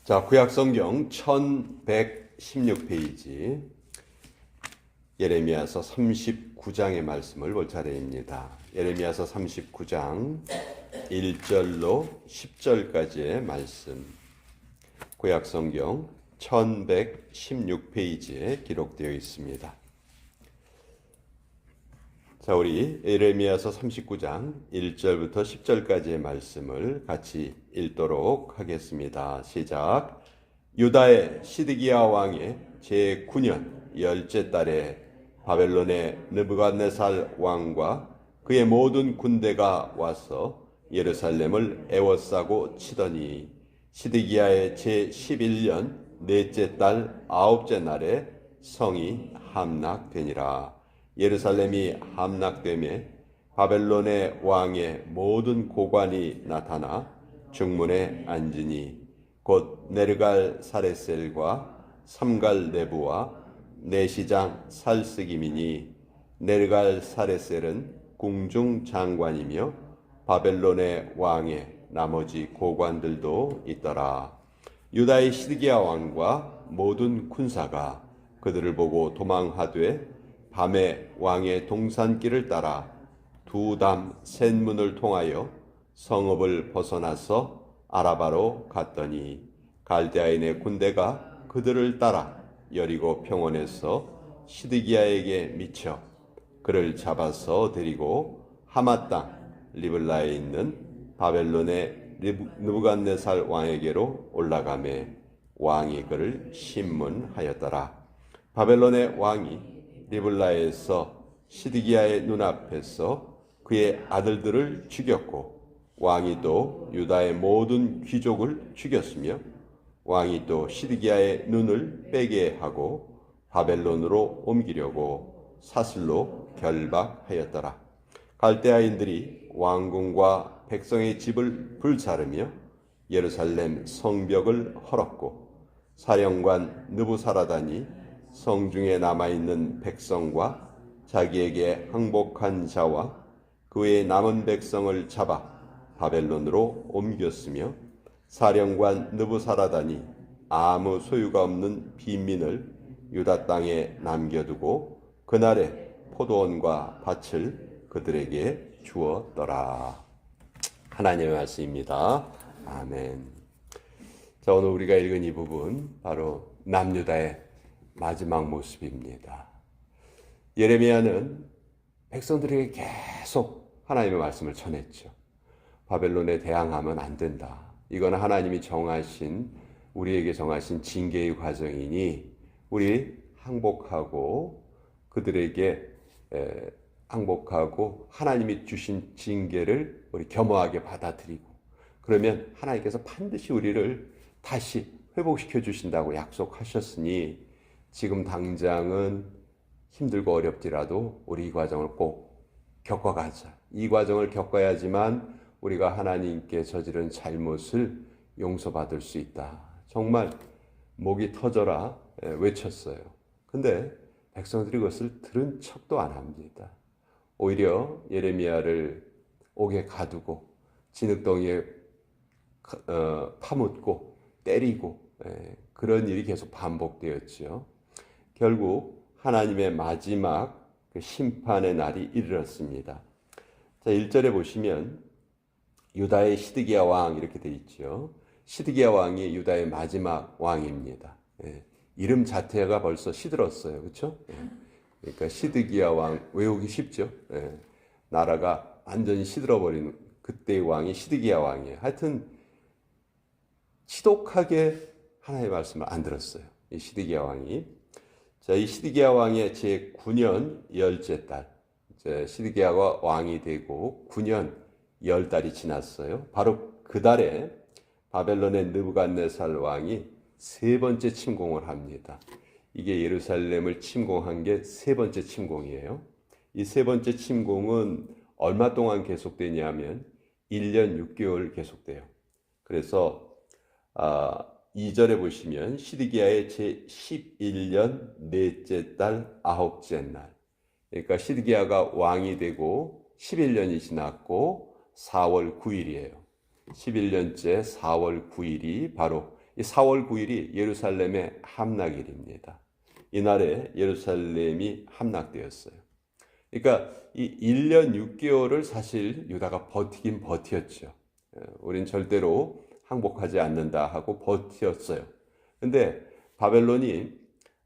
자, 구약성경 1116페이지 예레미야서 39장의 말씀을 볼 차례입니다. 예레미야서 39장 1절로 10절까지의 말씀, 구약성경 1116페이지에 기록되어 있습니다. 자, 우리 예레미야서 39장 1절부터 10절까지의 말씀을 같이 읽도록 하겠습니다. 시작. 유다의 시드기야 왕의 제9년 10째 달에 바벨론의 느부갓네살 왕과 그의 모든 군대가 와서 예루살렘을 에워싸고 치더니 시드기야의 제11년 넷째 달 9째 날에 성이 함락되니라. 예루살렘이 함락되매 바벨론의 왕의 모든 고관이 나타나 중문에 앉으니 곧 네르갈 사레셀과 삼갈 네부와 내시장 살스김이니 네르갈 사레셀은 궁중 장관이며 바벨론의 왕의 나머지 고관들도 있더라. 유다의 시드기야 왕과 모든 군사가 그들을 보고 도망하되 밤에 왕의 동산길을 따라 두담 셋문을 통하여 성읍을 벗어나서 아라바로 갔더니 갈대아인의 군대가 그들을 따라 여리고 평원에서 시드기야에게 미쳐 그를 잡아서 데리고 하맛 땅 리블라에 있는 바벨론의 느부갓네살 왕에게로 올라가매 왕이 그를 심문하였더라. 바벨론의 왕이 리블라에서 시드기야의 눈앞에서 그의 아들들을 죽였고 왕이 또 유다의 모든 귀족을 죽였으며 왕이 또 시드기야의 눈을 빼게 하고 바벨론으로 옮기려고 사슬로 결박하였더라. 갈대아인들이 왕궁과 백성의 집을 불사르며 예루살렘 성벽을 헐었고 사령관 느부사라단이 성중에 남아있는 백성과 자기에게 항복한 자와 그의 남은 백성을 잡아 바벨론으로 옮겼으며 사령관 느부사라단이 아무 소유가 없는 빈민을 유다 땅에 남겨두고 그날에 포도원과 밭을 그들에게 주었더라. 하나님의 말씀입니다. 아멘. 자, 오늘 우리가 읽은 이 부분 바로 남유다의 마지막 모습입니다. 예레미야는 백성들에게 계속 하나님의 말씀을 전했죠. 바벨론에 대항하면 안 된다. 이건 하나님이 정하신, 우리에게 정하신 징계의 과정이니 우리 항복하고 그들에게 항복하고 하나님이 주신 징계를 우리 겸허하게 받아들이고 그러면 하나님께서 반드시 우리를 다시 회복시켜 주신다고 약속하셨으니 지금 당장은 힘들고 어렵더라도 우리 이 과정을 꼭 겪어가자. 이 과정을 겪어야지만 우리가 하나님께 저지른 잘못을 용서받을 수 있다. 정말 목이 터져라 외쳤어요. 근데 백성들이 그것을 들은 척도 안 합니다. 오히려 예레미야를 옥에 가두고 진흙덩이에 파묻고 때리고 그런 일이 계속 반복되었죠. 결국 하나님의 마지막 심판의 날이 이르렀습니다. 자, 1절에 보시면 유다의 시드기야 왕 이렇게 되어 있죠. 시드기야 왕이 유다의 마지막 왕입니다. 이름 자체가 벌써 시들었어요. 그렇죠? 그러니까 시드기야 왕 외우기 쉽죠. 나라가 완전히 시들어버린 그때의 왕이 시드기야 왕이에요. 하여튼 지독하게 하나님의 말씀을 안 들었어요. 이 시드기야 왕이. 자, 이 시드기야 왕의 제9년 10째 달. 시드기야가 왕이 되고 9년 10달이 지났어요. 바로 그 달에 바벨론의 느부갓네살 왕이 세 번째 침공을 합니다. 이게 예루살렘을 침공한 게 세 번째 침공이에요. 이 세 번째 침공은 얼마 동안 계속되냐면 1년 6개월 계속돼요. 그래서 2절에 보시면 시드기야의 제11년 넷째 달 9째 날. 그러니까 시드기야가 왕이 되고 11년이 지났고 4월 9일이에요. 11년째 4월 9일이 바로 이 4월 9일이 예루살렘의 함락일입니다. 이날에 예루살렘이 함락되었어요. 그러니까 이 1년 6개월을 사실 유다가 버티긴 버텼죠. 우린 절대로 항복하지 않는다 하고 버텼어요. 근데 바벨론이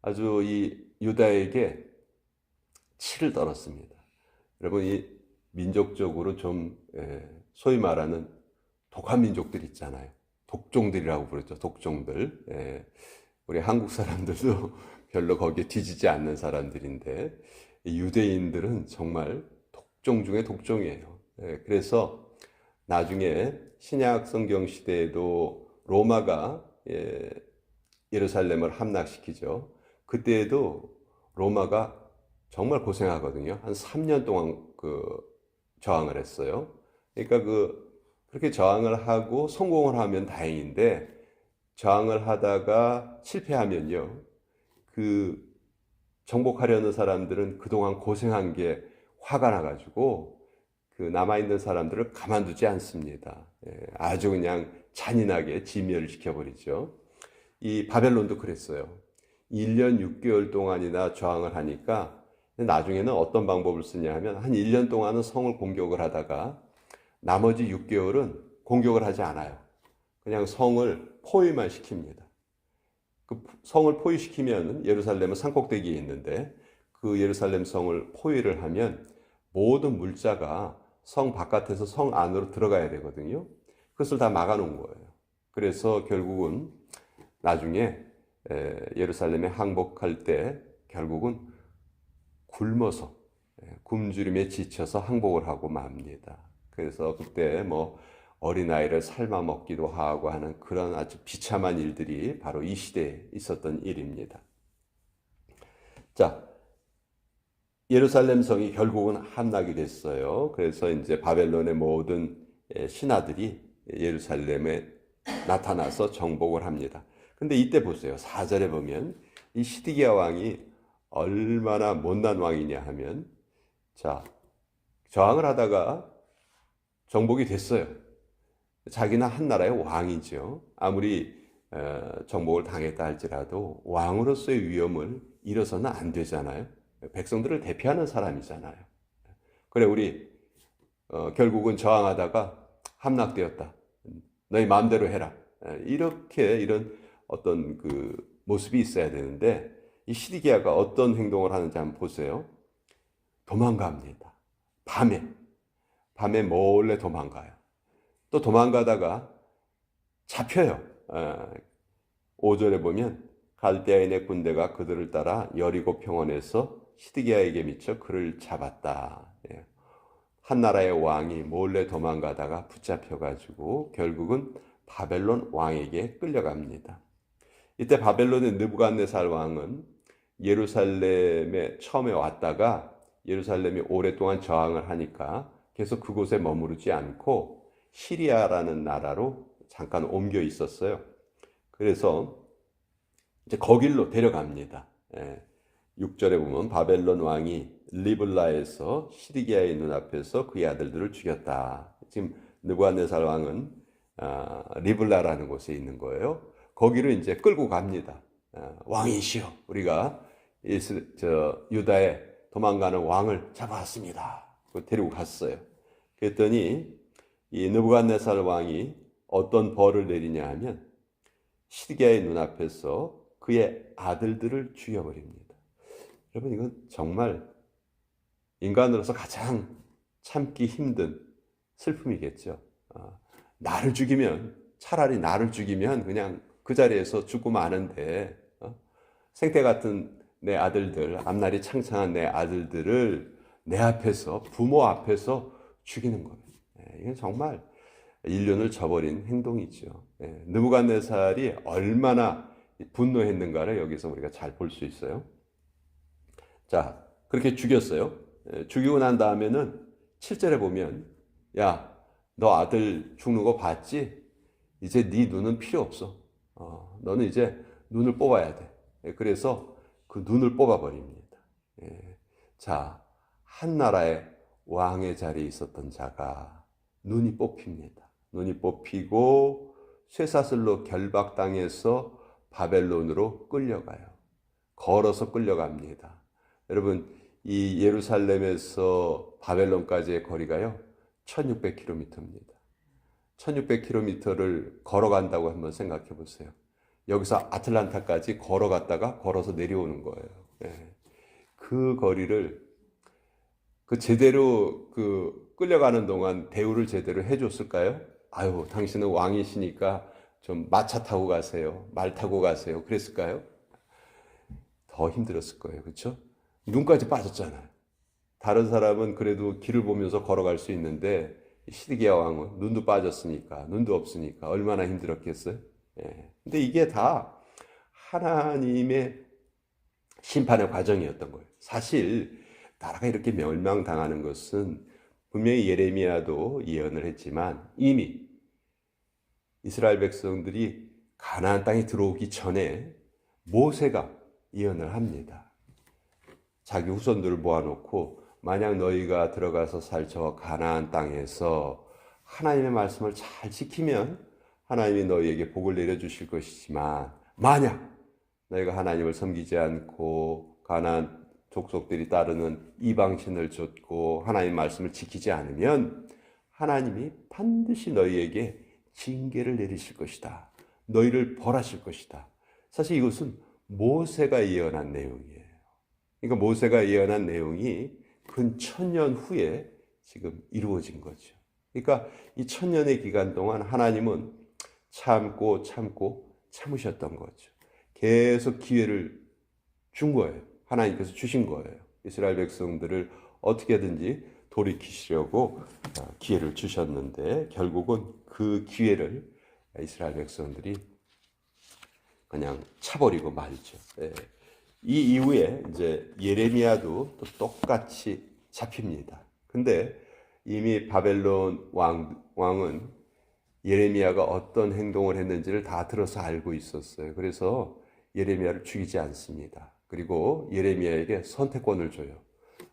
아주 이 유다에게 치를 떨었습니다. 여러분, 이 민족적으로 좀 소위 말하는 독한 민족들 있잖아요. 독종들이라고 부르죠. 독종들. 우리 한국 사람들도 별로 거기에 뒤지지 않는 사람들인데 유대인들은 정말 독종 중에 독종이에요. 그래서 나중에 신약 성경 시대에도 로마가 예루살렘을 함락시키죠. 그때에도 로마가 정말 고생하거든요. 한 3년 동안 저항을 했어요. 그러니까 그렇게 저항을 하고 성공을 하면 다행인데 저항을 하다가 실패하면요. 정복하려는 사람들은 그동안 고생한 게 화가 나가지고 남아있는 사람들을 가만두지 않습니다. 아주 그냥 잔인하게 진멸을 시켜버리죠. 이 바벨론도 그랬어요. 1년 6개월 동안이나 저항을 하니까 나중에는 어떤 방법을 쓰냐 하면 한 1년 동안은 성을 공격을 하다가 나머지 6개월은 공격을 하지 않아요. 그냥 성을 포위만 시킵니다. 그 성을 포위시키면 예루살렘은 산꼭대기에 있는데 그 예루살렘 성을 포위를 하면 모든 물자가 성 바깥에서 성 안으로 들어가야 되거든요. 그것을 다 막아놓은 거예요. 그래서 결국은 나중에 예루살렘에 항복할 때 결국은 굶어서 굶주림에 지쳐서 항복을 하고 맙니다. 그래서 그때 뭐 어린아이를 삶아 먹기도 하고 하는 그런 아주 비참한 일들이 바로 이 시대에 있었던 일입니다. 자, 예루살렘 성이 결국은 함락이 됐어요. 그래서 이제 바벨론의 모든 신하들이 예루살렘에 나타나서 정복을 합니다. 근데 이때 보세요. 4절에 보면 이 시드기야 왕이 얼마나 못난 왕이냐 하면, 자, 저항을 하다가 정복이 됐어요. 자기는 한 나라의 왕이죠. 아무리 정복을 당했다 할지라도 왕으로서의 위엄을 잃어서는 안 되잖아요. 백성들을 대표하는 사람이잖아요. 그래, 우리 결국은 저항하다가 함락되었다. 너희 마음대로 해라. 이런 어떤 모습이 있어야 되는데 이 시드기야가 어떤 행동을 하는지 한번 보세요. 도망갑니다. 밤에 몰래 도망가요. 또 도망가다가 잡혀요. 5절에 보면 갈대아인의 군대가 그들을 따라 여리고 평원에서 시드기야에게 미쳐 그를 잡았다. 한 나라의 왕이 몰래 도망가다가 붙잡혀가지고 결국은 바벨론 왕에게 끌려갑니다. 이때 바벨론의 느부갓네살 왕은 예루살렘에 처음에 왔다가 예루살렘이 오랫동안 저항을 하니까 계속 그곳에 머무르지 않고 시리아라는 나라로 잠깐 옮겨 있었어요. 그래서 이제 거길로 데려갑니다. 6절에 보면 바벨론 왕이 리블라에서 시드기야의 눈앞에서 그의 아들들을 죽였다. 지금 느부갓네살 왕은 리블라라는 곳에 있는 거예요. 거기를 이제 끌고 갑니다. 왕이시여, 우리가 유다에 도망가는 왕을 잡아왔습니다. 데리고 갔어요. 그랬더니 이 느부갓네살 왕이 어떤 벌을 내리냐 하면 시드기야의 눈앞에서 그의 아들들을 죽여버립니다. 여러분, 이건 정말 인간으로서 가장 참기 힘든 슬픔이겠죠. 차라리 나를 죽이면 그냥 그 자리에서 죽고 마는데 생태 같은 내 아들들, 앞날이 창창한 내 아들들을 내 앞에서, 부모 앞에서 죽이는 거예요. 이건 정말 인륜을 저버린 행동이죠. 느부갓네살이 얼마나 분노했는가를 여기서 우리가 잘 볼 수 있어요. 자, 그렇게 죽였어요. 죽이고 난 다음에는 7절에 보면, 야, 너 아들 죽는 거 봤지? 이제 네 눈은 필요 없어. 너는 이제 눈을 뽑아야 돼. 그래서 그 눈을 뽑아버립니다. 자, 한 나라의 왕의 자리에 있었던 자가 눈이 뽑힙니다. 눈이 뽑히고 쇠사슬로 결박당해서 바벨론으로 끌려가요. 걸어서 끌려갑니다. 여러분, 이 예루살렘에서 바벨론까지의 거리가요, 1600km입니다. 1600km를 걸어간다고 한번 생각해 보세요. 여기서 아틀란타까지 걸어갔다가 걸어서 내려오는 거예요. 예. 그 거리를 제대로 끌려가는 동안 대우를 제대로 해줬을까요? 아유, 당신은 왕이시니까 좀 마차 타고 가세요. 말 타고 가세요. 그랬을까요? 더 힘들었을 거예요. 그렇죠? 눈까지 빠졌잖아요. 다른 사람은 그래도 길을 보면서 걸어갈 수 있는데 시드기야 왕은 눈도 빠졌으니까, 눈도 없으니까 얼마나 힘들었겠어요? 예. 근데 이게 다 하나님의 심판의 과정이었던 거예요. 사실 나라가 이렇게 멸망당하는 것은 분명히 예레미야도 예언을 했지만 이미 이스라엘 백성들이 가나안 땅에 들어오기 전에 모세가 예언을 합니다. 자기 후손들을 모아놓고 만약 너희가 들어가서 살 저 가나안 땅에서 하나님의 말씀을 잘 지키면 하나님이 너희에게 복을 내려주실 것이지만 만약 너희가 하나님을 섬기지 않고 가나안 족속들이 따르는 이방신을 좇고 하나님의 말씀을 지키지 않으면 하나님이 반드시 너희에게 징계를 내리실 것이다. 너희를 벌하실 것이다. 사실 이것은 모세가 예언한 내용이에요. 그러니까 모세가 예언한 내용이 근 1000년 후에 지금 이루어진 거죠. 그러니까 이 1000년의 기간 동안 하나님은 참고 참으셨던 거죠. 계속 기회를 준 거예요. 하나님께서 주신 거예요. 이스라엘 백성들을 어떻게든지 돌이키시려고 기회를 주셨는데 결국은 그 기회를 이스라엘 백성들이 그냥 차버리고 말죠. 이 이후에 이제 예레미야도 또 똑같이 잡힙니다. 근데 이미 바벨론 왕은 예레미야가 어떤 행동을 했는지를 다 들어서 알고 있었어요. 그래서 예레미야를 죽이지 않습니다. 그리고 예레미야에게 선택권을 줘요.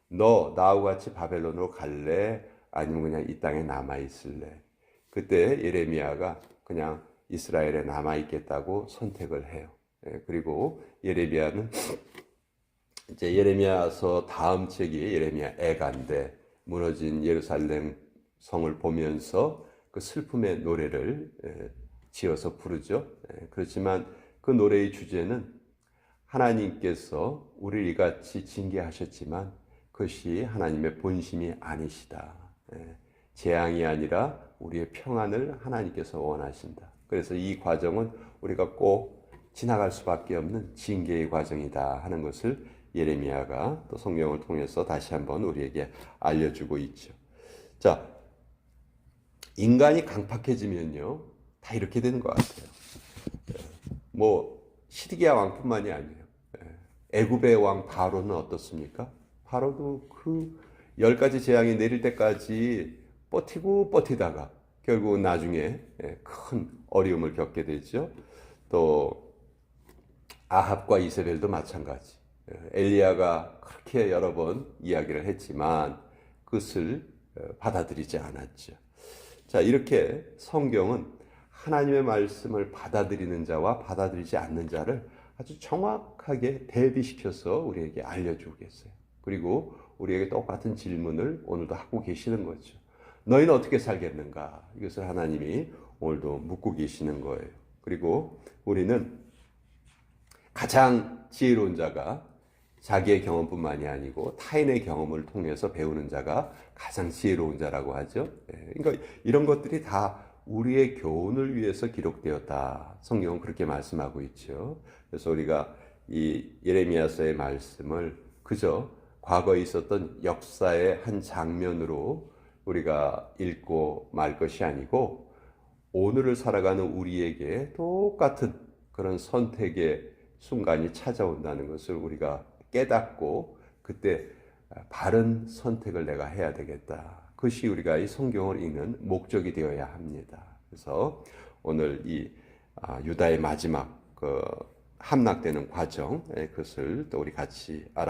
너 나하고 같이 바벨론으로 갈래? 아니면 그냥 이 땅에 남아 있을래? 그때 예레미야가 그냥 이스라엘에 남아 있겠다고 선택을 해요. 그리고 예레미야는 이제 예레미야서 다음 책이 예레미야 애가인데 무너진 예루살렘 성을 보면서 그 슬픔의 노래를 지어서 부르죠. 그렇지만 그 노래의 주제는 하나님께서 우리를 이같이 징계하셨지만 그것이 하나님의 본심이 아니시다. 재앙이 아니라 우리의 평안을 하나님께서 원하신다. 그래서 이 과정은 우리가 꼭 지나갈 수밖에 없는 징계의 과정이다 하는 것을 예레미야가 또 성경을 통해서 다시 한번 우리에게 알려주고 있죠. 자, 인간이 강팍해지면요 다 이렇게 되는 것 같아요. 뭐 시드기야 왕뿐만이 아니에요. 애굽의 왕 바로는 어떻습니까? 바로도 그 10가지 재앙이 내릴 때까지 버티다가 결국은 나중에 큰 어려움을 겪게 되죠. 또 아합과 이세벨도 마찬가지. 엘리야가 그렇게 여러 번 이야기를 했지만 그것을 받아들이지 않았죠. 자, 이렇게 성경은 하나님의 말씀을 받아들이는 자와 받아들이지 않는 자를 아주 정확하게 대비시켜서 우리에게 알려주고 계세요. 그리고 우리에게 똑같은 질문을 오늘도 하고 계시는 거죠. 너희는 어떻게 살겠는가? 이것을 하나님이 오늘도 묻고 계시는 거예요. 그리고 우리는 가장 지혜로운 자가 자기의 경험뿐만이 아니고 타인의 경험을 통해서 배우는 자가 가장 지혜로운 자라고 하죠. 그러니까 이런 것들이 다 우리의 교훈을 위해서 기록되었다. 성경은 그렇게 말씀하고 있죠. 그래서 우리가 이 예레미야서의 말씀을 그저 과거에 있었던 역사의 한 장면으로 우리가 읽고 말 것이 아니고 오늘을 살아가는 우리에게 똑같은 그런 선택의 순간이 찾아온다는 것을 우리가 깨닫고 그때 바른 선택을 내가 해야 되겠다. 그것이 우리가 이 성경을 읽는 목적이 되어야 합니다. 그래서 오늘 이 유다의 마지막 함락되는 과정, 그것을 또 우리 같이 알아.